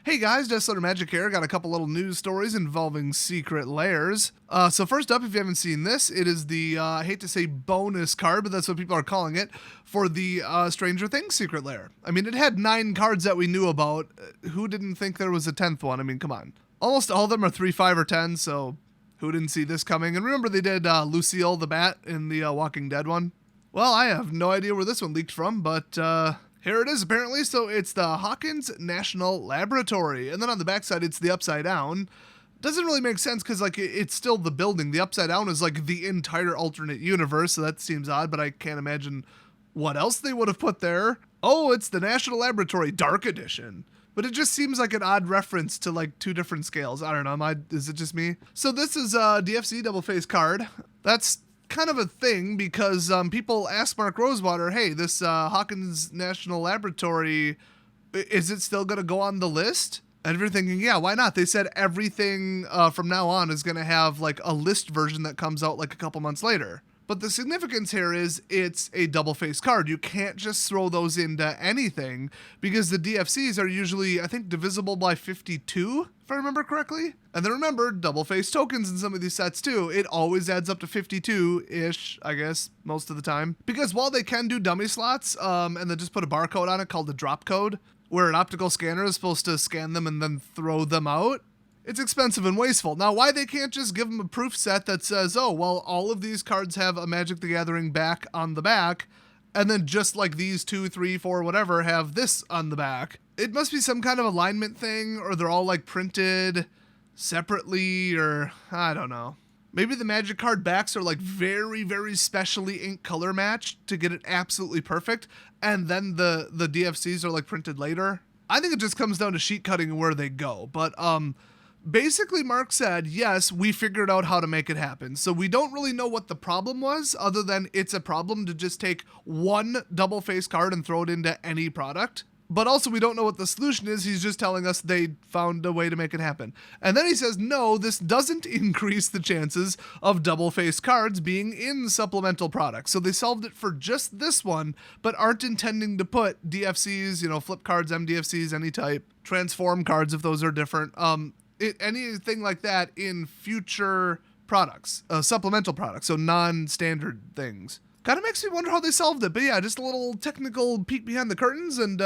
Hey guys, Desolate Magic here. Got a couple little news stories involving secret lairs. So first up, if you haven't seen this, it is the, I hate to say bonus card, but that's what people are calling it, for the Stranger Things secret lair. I mean, it had 9 cards that we knew about. Who didn't think there was a 10th one? I mean, come on. Almost all of them are 3, 5, or 10, so who didn't see this coming? And remember they did Lucille the Bat in the Walking Dead one? Well, I have no idea where this one leaked from, but here it is, apparently. So it's the Hawkins National Laboratory. And then on the backside, it's the Upside Down. Doesn't really make sense because, like, it's still the building. The Upside Down is, like, the entire alternate universe, so that seems odd, but I can't imagine what else they would have put there. Oh, it's the National Laboratory Dark Edition. But it just seems like an odd reference to, like, 2 different scales. I don't know, is it just me? So this is a DFC double face card. That's kind of a thing because people ask Mark Rosewater, hey, this Hawkins National Laboratory, is it still going to go on the list? And you're thinking, yeah, why not? They said everything from now on is going to have like a list version that comes out like a couple months later. But the significance here is it's a double face card. You can't just throw those into anything because the DFCs are usually, I think, divisible by 52, if I remember correctly. And then remember, double face tokens in some of these sets too. It always adds up to 52-ish, I guess, most of the time. Because while they can do dummy slots, and then just put a barcode on it called the drop code, where an optical scanner is supposed to scan them and then throw them out, it's expensive and wasteful. Now, why they can't just give them a proof set that says, oh, well, all of these cards have a Magic the Gathering back on the back, and then just like these 2, 3, 4, whatever, have this on the back. It must be some kind of alignment thing, or they're all like printed separately, or I don't know. Maybe the Magic card backs are like very, very specially ink color matched to get it absolutely perfect, and then the DFCs are like printed later. I think it just comes down to sheet cutting and where they go, but basically, Mark said, yes, we figured out how to make it happen. So we don't really know what the problem was, other than it's a problem to just take one double face card and throw it into any product. But also, we don't know what the solution is. He's just telling us they found a way to make it happen. And then he says, no, this doesn't increase the chances of double face cards being in supplemental products. So they solved it for just this one, but aren't intending to put DFCs, flip cards, MDFCs, any type, transform cards if those are different. Anything like that in future products, supplemental products, so non-standard things. Kind of makes me wonder how they solved it, but yeah, just a little technical peek behind the curtains and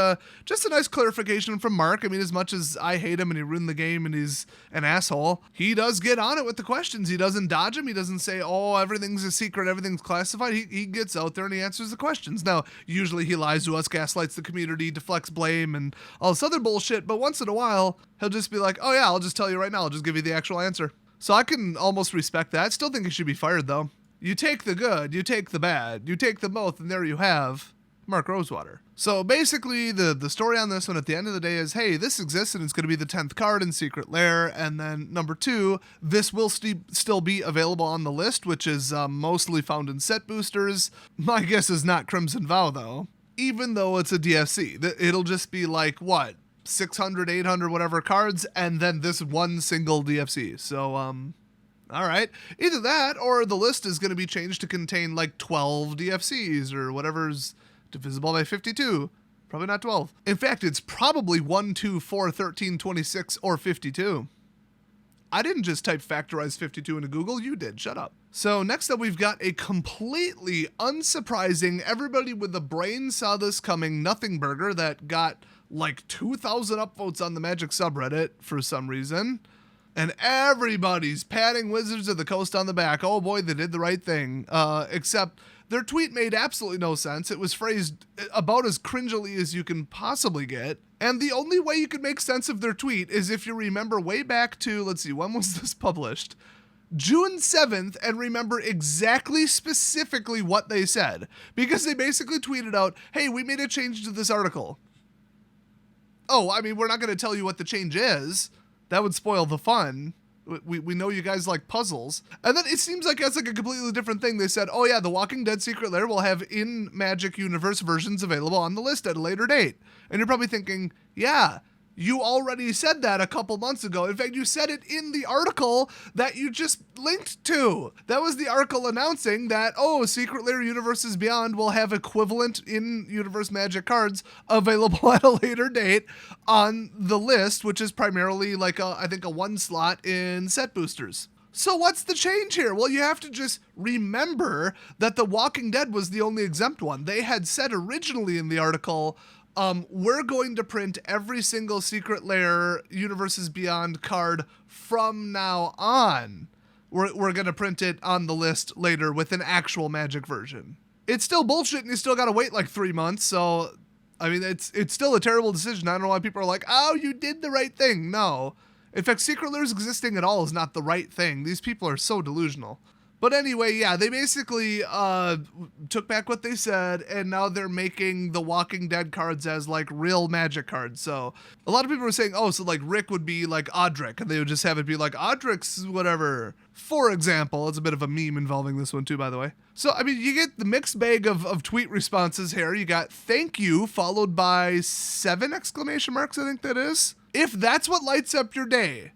just a nice clarification from Mark. I mean, as much as I hate him and he ruined the game and he's an asshole, he does get on it with the questions. He doesn't dodge them. He doesn't say, oh, everything's a secret, everything's classified. He gets out there and he answers the questions. Now, usually he lies to us, gaslights the community, deflects blame, and all this other bullshit, but once in a while, he'll just be like, oh yeah, I'll just tell you right now. I'll just give you the actual answer. So I can almost respect that. Still think he should be fired, though. You take the good, you take the bad, you take them both, and there you have Mark Rosewater. So basically, the story on this one at the end of the day is, hey, this exists and it's going to be the 10th card in Secret Lair. And then number 2, this will still be available on the list, which is mostly found in set boosters. My guess is not Crimson Vow, though. Even though it's a DFC, it'll just be like, what, 600, 800, whatever cards, and then this one single DFC. So, all right. Either that or the list is going to be changed to contain like 12 DFCs or whatever's divisible by 52. Probably not 12. In fact, it's probably 1, 2, 4, 13, 26, or 52. I didn't just type factorize 52 into Google. You did. Shut up. So next up, we've got a completely unsurprising, everybody with the brain saw this coming, nothing burger that got like 2,000 upvotes on the Magic subreddit for some reason. And everybody's patting Wizards of the Coast on the back. Oh boy, they did the right thing. Except their tweet made absolutely no sense. It was phrased about as cringily as you can possibly get. And the only way you could make sense of their tweet is if you remember way back to, let's see, when was this published? June 7th, and remember exactly specifically what they said. Because they basically tweeted out, hey, we made a change to this article. Oh, I mean, we're not going to tell you what the change is. That would spoil the fun. We know you guys like puzzles. And then it seems like that's like a completely different thing. They said, oh yeah, the Walking Dead Secret Lair will have in Magic Universe versions available on the list at a later date. And you're probably thinking, yeah, You already said that a couple months ago. In fact, you said it in the article that you just linked to. That was the article announcing that, Secret Lair Universes Beyond will have equivalent in-universe Magic cards available at a later date on the list, which is primarily like I think a one slot in set boosters. So what's the change here? Well, you have to just remember that The Walking Dead was the only exempt one. They had said originally in the article, we're going to print every single Secret Lair Universes Beyond card from now on. We're going to print it on the list later with an actual Magic version. It's still bullshit and you still got to wait like 3 months. So, I mean, it's still a terrible decision. I don't know why people are like, oh, you did the right thing. No. In fact, Secret Lairs existing at all is not the right thing. These people are so delusional. But anyway, yeah, they basically took back what they said, and now they're making the Walking Dead cards as, like, real Magic cards. So a lot of people were saying, so, like, Rick would be, like, Audric, and they would just have it be, like, Audric's whatever. For example, it's a bit of a meme involving this one, too, by the way. So, I mean, you get the mixed bag of tweet responses here. You got thank you, followed by 7 exclamation marks, I think that is. If that's what lights up your day,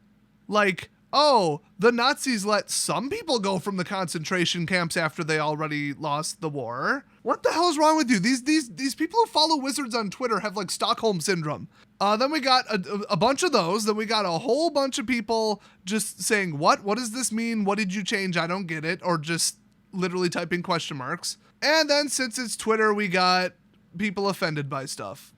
like, the Nazis let some people go from the concentration camps after they already lost the war. What the hell is wrong with you? These people who follow wizards on Twitter have like Stockholm syndrome. Then we got a bunch of those. Then we got a whole bunch of people just saying, what does this mean? What did you change? I don't get it. Or just literally typing question marks. And then since it's Twitter, we got people offended by stuff.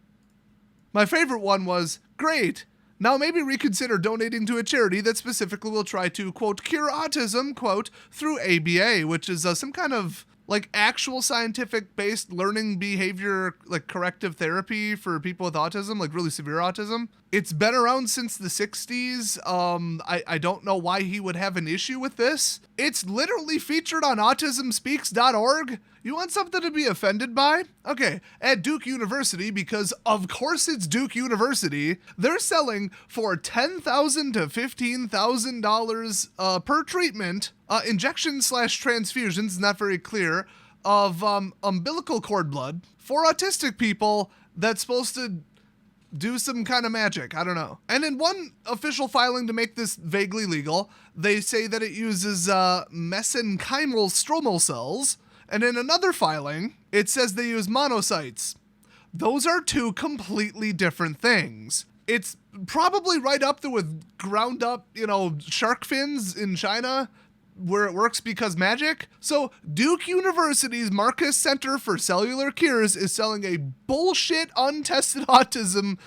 My favorite one was, great. Now maybe reconsider donating to a charity that specifically will try to, quote, cure autism, quote, through ABA, which is some kind of, like, actual scientific-based learning behavior, like, corrective therapy for people with autism, like, really severe autism. It's been around since the 60s. I don't know why he would have an issue with this. It's literally featured on autismspeaks.org. You want something to be offended by? Okay, at Duke University, because of course it's Duke University, they're selling for $10,000 to $15,000 per treatment, injection/transfusions, not very clear, of umbilical cord blood for autistic people that's supposed to do some kind of magic. I don't know. And in one official filing to make this vaguely legal, they say that it uses mesenchymal stromal cells. And in another filing, it says they use monocytes. Those are two completely different things. It's probably right up there with ground up, shark fins in China, where it works because magic. So Duke University's Marcus Center for Cellular Cures is selling a bullshit untested autism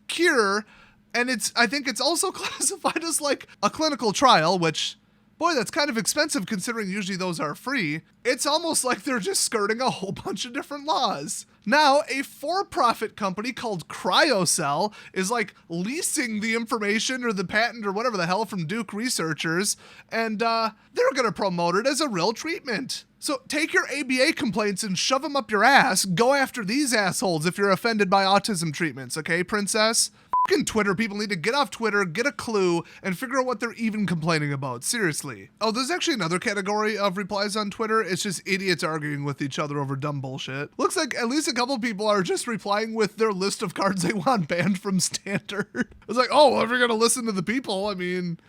cure. And I think it's also classified as like a clinical trial, which, boy, that's kind of expensive considering usually those are free. It's almost like they're just skirting a whole bunch of different laws. Now, a for-profit company called CryoCell is like leasing the information or the patent or whatever the hell from Duke researchers, and they're going to promote it as a real treatment. So take your ABA complaints and shove them up your ass. Go after these assholes if you're offended by autism treatments, okay, princess? Fucking Twitter people need to get off Twitter, get a clue, and figure out what they're even complaining about. Seriously. Oh, there's actually another category of replies on Twitter. It's just idiots arguing with each other over dumb bullshit. Looks like at least a couple people are just replying with their list of cards they want banned from Standard. It's like, if you're gonna listen to the people, I mean,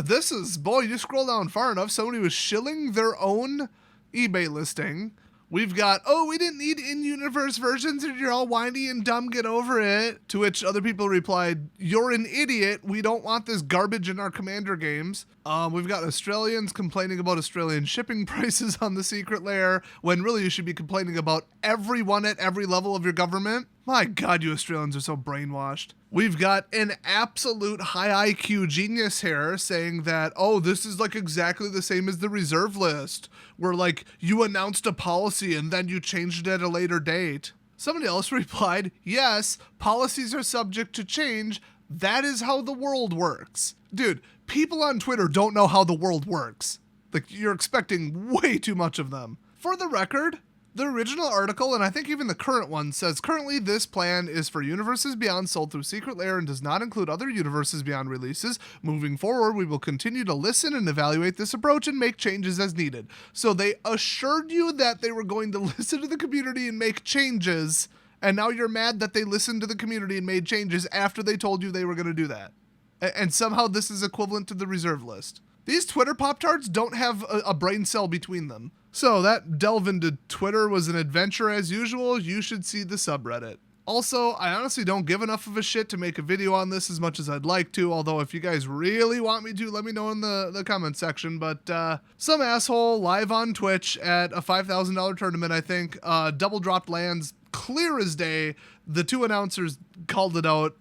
this is, boy, you scroll down far enough, somebody was shilling their own eBay listing. We've got, we didn't need in-universe versions and you're all whiny and dumb, get over it. To which other people replied, you're an idiot. We don't want this garbage in our Commander games. We've got Australians complaining about Australian shipping prices on the Secret Lair, when really you should be complaining about everyone at every level of your government. My God, you Australians are so brainwashed. We've got an absolute high IQ genius here saying that, this is like exactly the same as the reserve list, where like you announced a policy and then you changed it at a later date. Somebody else replied, yes, policies are subject to change. That is how the world works. Dude, people on Twitter don't know how the world works. Like, you're expecting way too much of them. For the record, the original article, and I think even the current one, says currently this plan is for Universes Beyond sold through Secret Lair and does not include other Universes Beyond releases. Moving forward, we will continue to listen and evaluate this approach and make changes as needed. So they assured you that they were going to listen to the community and make changes, And now you're mad that they listened to the community and made changes after they told you they were going to do that. And somehow this is equivalent to the reserve list. These Twitter Pop-Tarts don't have a brain cell between them. So that delve into Twitter was an adventure as usual. You should see the subreddit. Also, I honestly don't give enough of a shit to make a video on this as much as I'd like to, although if you guys really want me to, let me know in the comment section. But some asshole live on Twitch at a $5,000 tournament, I think, double dropped lands clear as day. The two announcers called it out.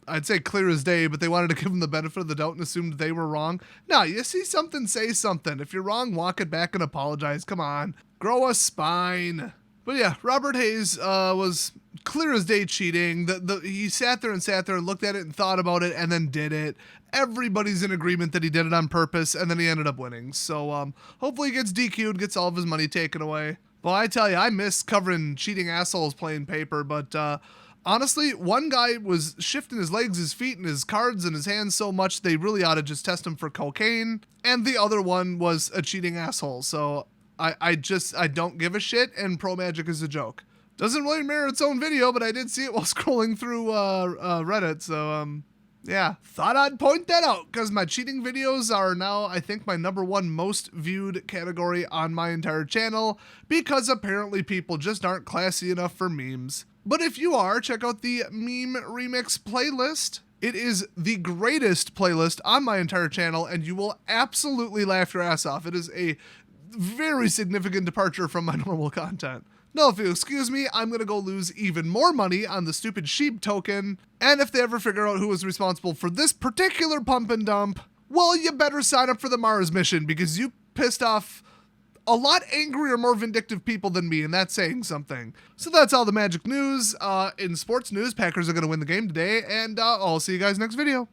I'd say clear as day, but they wanted to give him the benefit of the doubt and assumed they were wrong. No, you see something, say something. If you're wrong, walk it back and apologize. Come on. Grow a spine. But yeah, Robert Hayes was clear as day cheating. He sat there and looked at it and thought about it and then did it. Everybody's in agreement that he did it on purpose, and then he ended up winning. So hopefully he gets DQ'd, gets all of his money taken away. Well, I tell you, I miss covering cheating assholes playing paper, but honestly, one guy was shifting his legs, his feet, and his cards and his hands so much they really ought to just test him for cocaine. And the other one was a cheating asshole. So I don't give a shit, and Pro Magic is a joke. Doesn't really mirror its own video, but I did see it while scrolling through Reddit. So yeah, thought I'd point that out because my cheating videos are now, I think, my #1 most viewed category on my entire channel because apparently people just aren't classy enough for memes. But if you are, check out the meme remix playlist. It is the greatest playlist on my entire channel, and you will absolutely laugh your ass off. It is a very significant departure from my normal content. Now, if you'll excuse me, I'm going to go lose even more money on the stupid sheep token. And if they ever figure out who was responsible for this particular pump and dump, well, you better sign up for the Mars mission because you pissed off a lot angrier, more vindictive people than me, and that's saying something. So that's all the Magic news. In sports news, Packers are going to win the game today, and I'll see you guys next video.